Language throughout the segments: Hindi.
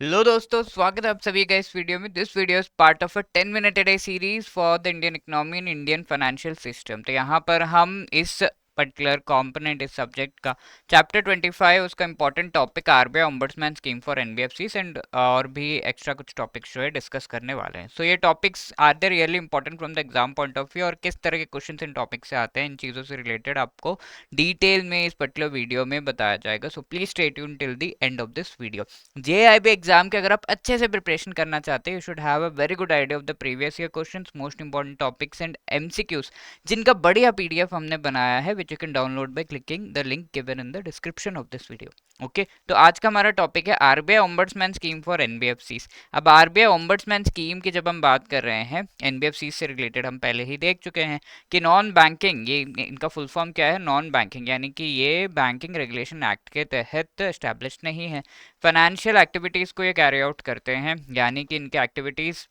हेलो दोस्तों, स्वागत है आप सभी का इस वीडियो में। This video is part of a 10 minute a day series for the Indian economy and Indian financial system. तो यहाँ पर हम इस पर्टिकुलर कंपोनेंट इस सब्जेक्ट का चैप्टर 25 उसका important topic RBI ombudsman scheme for NBFCs and और भी एक्स्ट्रा कुछ टॉपिक्स जो है डिस्कस करने वाले हैं। सो ये topics are they really important from the exam point of view, और किस तरह के क्वेश्चन इन टॉपिक से आते हैं, इन चीज़ों से रिलेटेड आपको डिटेल में इस पर्टिकुलर वीडियो में बताया जाएगा। So please stay tune till the end of this video. JIB exam के अगर आप अच्छे से प्रिपरेशन करना चाहते हैं, you should have a very good idea of the previous year questions, most important topics and MCQs, जिनका बढ़िया पीडीएफ हमने बनाया है, which you can download by clicking the link given in the description of this video. Okay, तो आज का हमारा टॉपिक है RBI ombudsman scheme for NBFCs. अब आरबीआई ओम्बड्समैन स्कीम की जब हम बात कर रहे हैं एनबीएफसी से रिलेटेड, हम पहले ही देख चुके हैं कि नॉन बैंकिंग, ये इनका फुल फॉर्म क्या है, नॉन बैंकिंग, यानी कि ये बैंकिंग रेगुलेशन एक्ट के तहत एस्टेब्लिश नहीं है। फाइनेंशियल एक्टिविटीज़ को ये कैरी आउट करते हैं, यानी कि इनके एक्टिविटीज़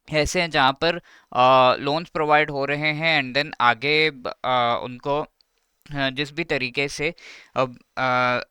ऐसे हैं जहाँ पर लोन्स प्रोवाइड हो रहे हैं एंड देन आगे उनको जिस भी तरीके से अब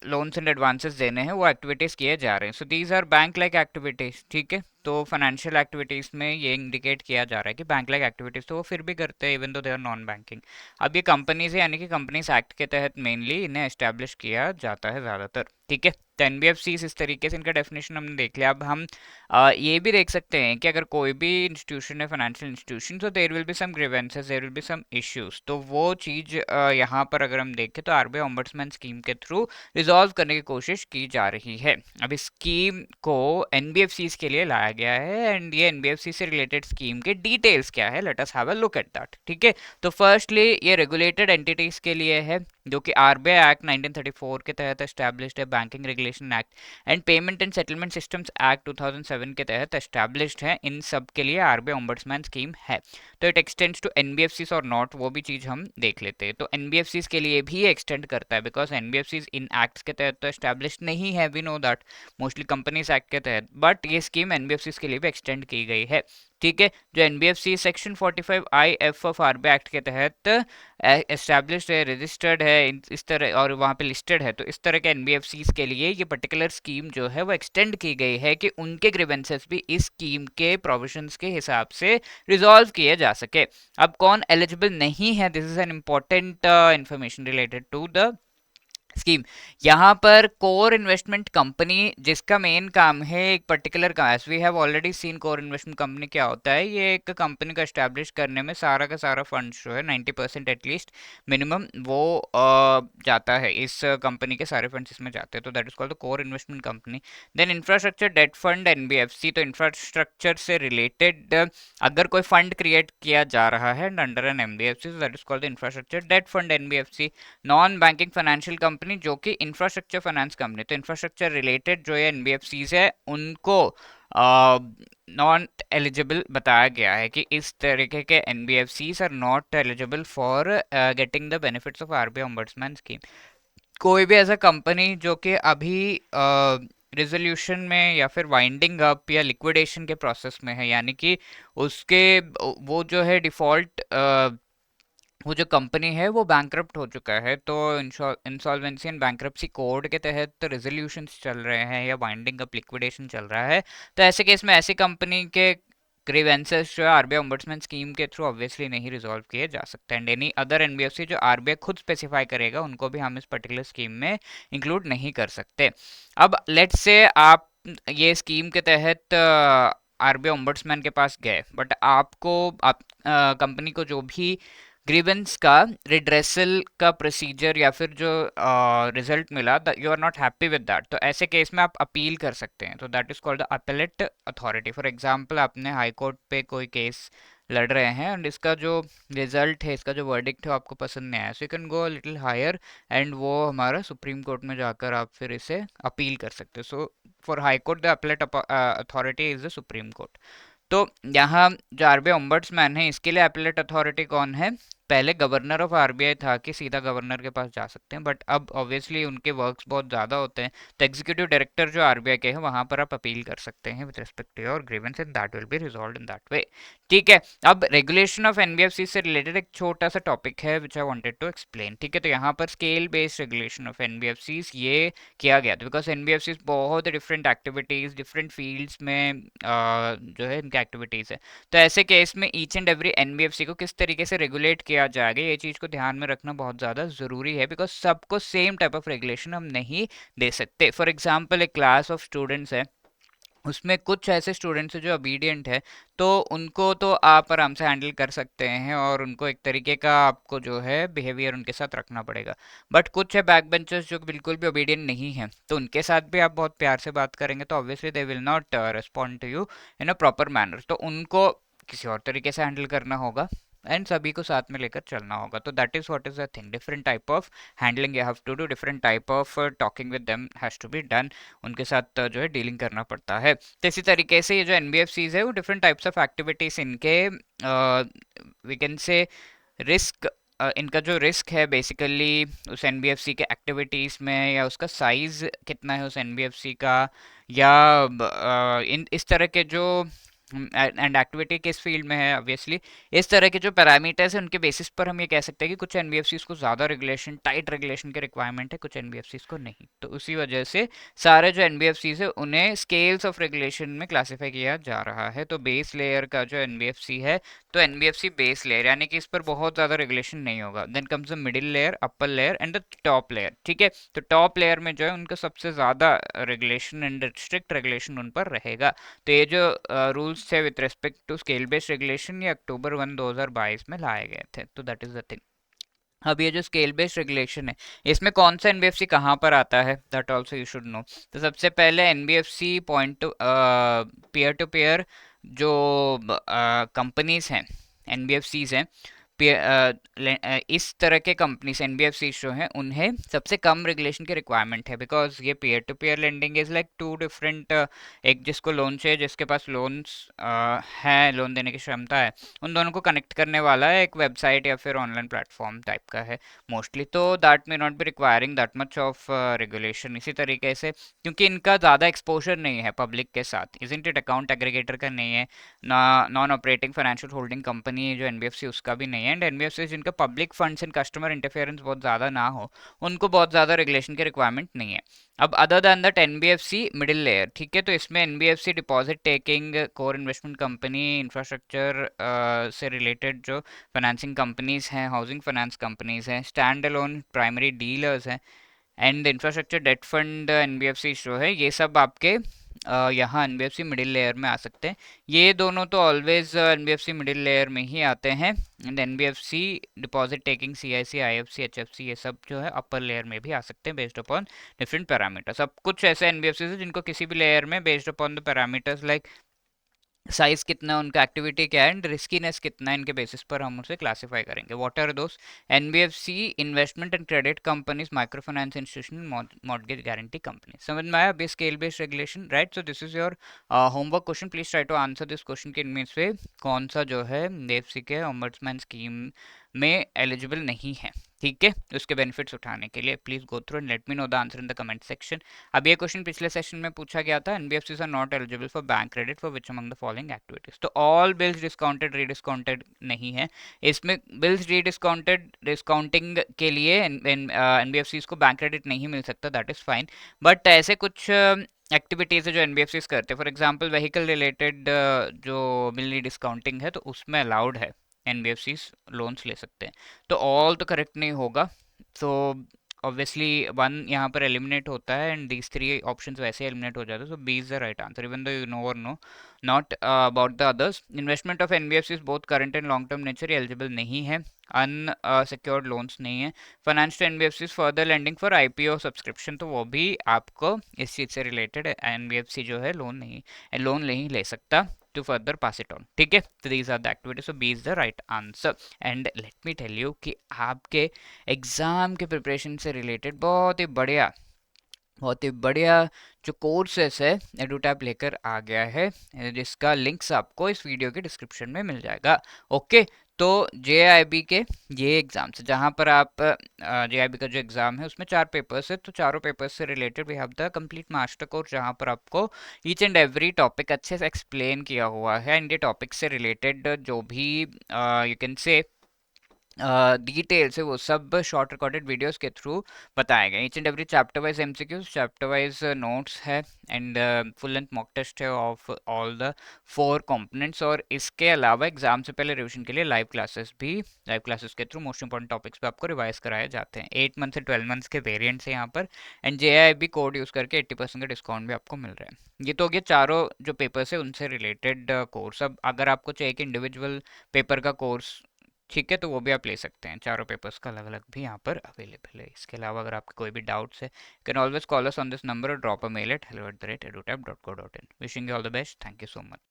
लोन्स एंड एडवांसेस देने हैं वो एक्टिविटीज़ किए जा रहे हैं। So these are bank like activities. ठीक है, तो फाइनेंशियल एक्टिविटीज़ में ये इंडिकेट किया जा रहा है कि बैंक लाइक एक्टिविटीज़ तो वो फिर भी करते हैं even though they are non banking. अब ये कंपनीज है, यानी कि कंपनीज एक्ट के तहत मेनली इन्हें एस्टेब्लिश किया जाता है ज़्यादातर। ठीक है, तो एनबीएफसी इस तरीके से इनका डेफिनेशन हमने देख लिया। अब हम ये भी देख सकते हैं कि अगर कोई भी इंस्टीट्यूशन है, फाइनेंशियल इंस्टीट्यूशन, तो there will be some grievances, there will be some issues. तो वो चीज़ यहाँ पर अगर हम देखें तो आरबीआई ओम्बड्समैन स्कीम के थ्रू रिजॉल्व करने की कोशिश की जा रही है। अब इस स्कीम को एनबीएफसीज के लिए लाया गया है एंड ये एनबीएफसी से रिलेटेड स्कीम के डिटेल्स क्या है, let us have a look at that. ठीक है, तो फर्स्टली ये रेगुलेटेड एंटिटीज के लिए है, जो कि आरबीआई एक्ट 1934 के तहत एस्टैब्लिश्ड है, banking regulation act and payment and settlement systems act 2007 के तहत एस्टैब्लिश्ड है। इन सब के लिए आरबीआई ओम्बड्समैन स्कीम है। तो इट एक्सटेंड्स टू एनबीएफसीज और नॉट, वो भी चीज़ हम देख लेते हैं। तो एनबीएफसीज के लिए भी एक्सटेंड करता है, बिकॉज एनबीएफसीज इन एक्ट्स के तहत तो एस्टैब्लिश नहीं है, we know that, mostly companies act के तहत, बट ये स्कीम एनबीएफसीज के लिए भी एक्सटेंड की गई है। ठीक है, जो NBFC section 45 I F of RBI act के तहत एस्टैब्लिश्ड है, रजिस्टर्ड है, इस तरह और वहाँ पे लिस्टेड है, तो इस तरह के एनबीएफसीज के लिए ये पर्टिकुलर स्कीम जो है वो एक्सटेंड की गई है कि उनके ग्रीवेंसेस भी इस स्कीम के प्रोविजंस के हिसाब से रिजॉल्व किए जा सके। अब कौन एलिजिबल नहीं है, this is an important information related to the scheme. यहाँ पर कोर इन्वेस्टमेंट कंपनी, जिसका मेन काम है एक पर्टिकुलर का, as we have already seen core investment company क्या होता है, ये एक कंपनी को एस्टैब्लिश करने में सारा का सारा फंड जो है 90% एटलीस्ट मिनिमम वो जाता है, इस कंपनी के सारे फंड्स इसमें जाते हैं, तो that is called the core investment company. Then infrastructure debt fund NBFC, तो इंफ्रास्ट्रक्चर से रिलेटेड अगर कोई फंड क्रिएट किया जा रहा है अंडर एन एनबीएफसी, तो that is called the infrastructure debt fund NBFC. Non banking financial company जो कि इंफ्रास्ट्रक्चर फाइनेंस कंपनी, तो इंफ्रास्ट्रक्चर रिलेटेड जो ये एनबीएफसीज है उनको नॉन एलिजिबल बताया गया है कि इस तरीके के NBFCs are not eligible for getting the benefits of RBI ombudsman scheme. कोई भी ऐसा कंपनी जो कि अभी रिजोल्यूशन में या फिर वाइंडिंग अप या लिक्विडेशन के प्रोसेस में है, यानी कि उसके वो जो है डिफॉल्ट, वो जो कंपनी है वो बैंकरप्ट हो चुका है, तो इंसॉल्वेंसी एंड बैंकरप्सी कोड के तहत रेजोल्यूशन चल रहे हैं या वाइंडिंग अप लिक्विडेशन चल रहा है, तो ऐसे केस में ऐसी कंपनी के ग्रीवेंसेस जो है आरबीआई ओम्बड्समैन स्कीम के थ्रू ऑब्वियसली नहीं रिजॉल्व किए जा सकते, एंड एनी अदर एनबीएफसी जो आरबीआई खुद स्पेसिफाई करेगा उनको भी हम इस पर्टिकुलर स्कीम में इंक्लूड नहीं कर सकते। अब लेट्स से आप ये स्कीम के तहत आरबीआई ओम्बड्समैन के पास गए, बट आपको आप कंपनी को जो भी ग्रीवेंस का रिड्रेसल का प्रोसीजर या फिर जो रिजल्ट मिला, you are not happy with that, तो ऐसे केस में आप अपील कर सकते हैं, तो that is called the appellate authority. For example आपने हाई कोर्ट पे कोई केस लड़ रहे हैं एंड इसका जो रिजल्ट है, इसका जो वर्डिक्ट है आपको पसंद नहीं आया, so you can go little higher and वो हमारा सुप्रीम कोर्ट में जाकर आप फिर इसे अपील कर सकते हो। So for high court the appellate authority is the supreme court. तो यहाँ जो आरबीआई ओम्बड्समैन है इसके लिए अपीलेट अथॉरिटी कौन है, पहले गवर्नर ऑफ आरबीआई था कि सीधा गवर्नर के पास जा सकते हैं, बट अब ऑब्वियसली उनके वर्क्स बहुत ज़्यादा होते हैं, तो एग्जीक्यूटिव डायरेक्टर जो आरबीआई के हैं वहां पर आप अपील कर सकते हैं with respect to your grievance and that will be resolved in that way. ठीक है, अब रेगुलेशन ऑफ एनबीएफसी से रिलेटेड एक छोटा सा टॉपिक है which I wanted to explain. ठीक है, तो यहाँ पर scale based regulation of NBFC ये किया गया था बिकॉज एनबीएफसी बहुत डिफरेंट एक्टिविटीज डिफरेंट फील्ड्स में जो है इनकी एक्टिविटीज है। तो ऐसे केस में ईच एंड एवरी एनबीएफसी को किस तरीके से रेगुलेट किया जाएगा ये चीज़ को ध्यान में रखना बहुत ज़्यादा ज़रूरी है, बिकॉज सबको सेम टाइप ऑफ रेगुलेशन हम नहीं दे सकते। फॉर एग्जाम्पल एक क्लास ऑफ स्टूडेंट्स है, उसमें कुछ ऐसे स्टूडेंट्स हैं जो ओबीडियंट है, तो उनको तो आप आराम से हैंडल कर सकते हैं और उनको एक तरीके का आपको जो है बिहेवियर उनके साथ रखना पड़ेगा। बट कुछ है बैक बेंचर्स जो बिल्कुल भी ओबीडियंट नहीं है, तो उनके साथ भी आप बहुत प्यार से बात करेंगे तो obviously they will not respond to you in a proper manner, तो उनको किसी और तरीके से हैंडल करना होगा एंड सभी को साथ में लेकर चलना होगा। तो that is what is the thing, different type of handling you have to do, different type of talking with them has to be done, उनके साथ जो है डीलिंग करना पड़ता है। तो इसी तरीके से ये जो एनबीएफसीज है वो डिफरेंट टाइप्स ऑफ एक्टिविटीज इनके वी कैन से रिस्क, इनका जो रिस्क है बेसिकली उस एनबीएफसी के एक्टिविटीज़ में या उसका साइज़ कितना है उस एनबीएफसी का, या इन इस तरह के जो एंड एक्टिविटी किस फील्ड में है, ऑब्वियसली इस तरह के जो पैरामीटर्स हैं उनके बेसिस पर हम ये कह सकते हैं कि कुछ एनबीएफसीज को ज़्यादा रेगुलेशन टाइट रेगुलेशन के रिक्वायरमेंट है, कुछ एनबीएफसीज को नहीं। तो उसी वजह से सारे जो एनबीएफसीज है उन्हें स्केल्स ऑफ रेगुलेशन में क्लासीफाई किया जा रहा है। तो बेस लेयर का जो एनबीएफसी है, तो एनबीएफसी बेस लेयर यानी कि इस पर बहुत ज़्यादा रेगुलेशन नहीं होगा। Then comes the middle layer, upper layer and the top layer. ठीक है, तो टॉप लेयर में जो है उनका सबसे ज़्यादा रेगुलेशन एंड स्ट्रिक्ट रेगुलेशन उन पर रहेगा। तो ये जो रूल्स थे with respect to scale based regulation ये अक्टूबर 2022 में लाए गए थे। तो दैट इज द थिंग। अब ये जो स्केल बेस्ड रेगुलेशन है इसमें कौन सा एनबीएफसी कहाँ पर आता है, that also you should know. तो सबसे पहले NBFC point to peer to peer जो कंपनीज हैं, एनबीएफसीज हैं, इस तरह के कंपनीज एनबीएफसी जो हैं उन्हें सबसे कम रेगुलेशन की रिक्वायरमेंट है, बिकॉज ये peer to peer lending is like to different, एक जिसको लोन चाहिए जिसके पास लोन्स है, लोन देने की क्षमता है, उन दोनों को कनेक्ट करने वाला है एक वेबसाइट या फिर ऑनलाइन प्लेटफॉर्म टाइप का है मोस्टली। तो that may not be requiring that much of regulation. इसी तरीके से क्योंकि इनका ज़्यादा एक्सपोजर नहीं है पब्लिक के साथ, इजंट इट, अकाउंट एग्रीगेटर का नहीं है, non operating financial holding company जो एनबीएफसी उसका भी नहीं है, एंड एनबीएफसी जिनका public funds and customer interference बहुत ज़्यादा ना हो उनको बहुत ज़्यादा रेगुलेशन की रिक्वायरमेंट नहीं है। अब other than that NBFC middle layer, ठीक है, तो इसमें NBFC deposit taking, core investment company, infrastructure से रिलेटेड जो फाइनेंसिंग कंपनीज हैं, हाउसिंग फाइनेंस कंपनीज हैं, स्टैंड अलोन प्राइमरी डीलर्स हैं and infrastructure debt fund NBFC जो है, ये सब आपके यहाँ एनबीएफसी मिडिल लेयर में आ सकते हैं। ये दोनों तो ऑलवेज एनबीएफसी मिडिल लेयर में ही आते हैं, and NBFC deposit taking, CIC, IFC, HFC, ये सब जो है अपर लेयर में भी आ सकते हैं बेस्ड अपॉन डिफरेंट पैरामीटर्स। अब कुछ ऐसे एनबीएफसी है जिनको किसी भी लेयर में based upon the parameters like size कितना, उनका एक्टिविटी क्या है एंड रिस्कीनेस कितना है, इनके बेसिस पर हम उसे क्लासिफाई करेंगे। What are those? NBFC investment and credit companies, micro finance institution, mortgage guarantee company. समझ में आया अभी scale based regulation, right? So this is your homework question, please try to answer this question के इनमें से कौन सा जो है एनबीएफसी के ऑम्बड्समैन स्कीम में एलिजिबल नहीं है। ठीक है, उसके बेनिफिट्स उठाने के लिए please go through and let me know the answer in the comment section. अब ये क्वेश्चन पिछले सेशन में पूछा गया था, NBFCs are not eligible for bank credit for which among the following activities. तो ऑल बिल्स डिस्काउंटेड रीडिस्काउंटेड नहीं है, इसमें बिल्स रीडिस्काउंटेड डिस्काउंटिंग के लिए एनबीएफसीज को बैंक क्रेडिट नहीं मिल सकता, दैट इज फाइन। बट ऐसे कुछ एक्टिविटीज़ है जो एनबीएफसीज करते हैं, फॉर एग्जांपल व्हीकल रिलेटेड जो बिल डिस्काउंटिंग है तो उसमें अलाउड है, एनबीएफसीज लोन्स ले सकते हैं। तो ऑल तो करेक्ट नहीं होगा, तो ऑब्वियसली वन यहाँ पर एलिमिनेट होता है एंड दीज थ्री ऑप्शंस वैसे एलिमिनेट हो जाते हैं। So B is the right answer even though you know or know not about the others. Investment of NBFCs both current and long term nature eligible नहीं है, अनसिक्योर्ड लोन्स नहीं है। Finance to NBFCs further lending for IPO subscription, तो वो भी आपको इस चीज़ से रिलेटेड एनबीएफसी जो है लोन नहीं ले सकता to further pass it on। ठीक है, तो these are the activities, so B is the right answer। and let me tell you कि आपके एग्जाम के प्रिपरेशन से रिलेटेड बहुत ही बढ़िया जो कोर्सेस है एडुटैप लेकर आ गया है, जिसका लिंक्स आपको इस वीडियो के डिस्क्रिप्शन में मिल जाएगा। ओके, तो JIB के ये एग्जाम्स है जहाँ पर आप JIB का जो एग्जाम है उसमें 4 पेपर्स है, तो चारों पेपर्स से related we have the complete master course जहाँ पर आपको ईच एंड एवरी टॉपिक अच्छे से एक्सप्लेन किया हुआ है एंड ये टॉपिक से रिलेटेड जो भी यू कैन से डिटेल्स है वो सब शॉर्ट रिकॉर्डेड वीडियोस के थ्रू बताए गए। Each and every chapter wise MCQs, chapter wise notes है and full length mock test है ऑफ ऑल द 4 कंपोनेंट्स। और इसके अलावा एग्जाम से पहले रिवीजन के लिए लाइव क्लासेस के थ्रू मोस्ट इंपॉर्टेंट टॉपिक्स पे आपको रिवाइज कराए जाते हैं। 8 मंथ से 12 मंथ्स के वेरिएंट्स है यहाँ पर एंड JIB कोड यूज़ करके 80% का डिस्काउंट भी आपको मिल रहा है। ये तो हो गया चारों जो पेपर्स है उनसे रिलेटेड कोर्स। अब अगर आपको चाहिए कि इंडिविजुअल पेपर का कोर्स, ठीक है, तो वो भी आप ले सकते हैं। चारों पेपर्स का अलग अलग भी यहाँ पर अवेलेबल है। इसके अलावा अगर आपके कोई भी डाउट्स है, can always call us on this number और drop a mail at hello@edutap.co.in। Wishing you all the best, thank you so much.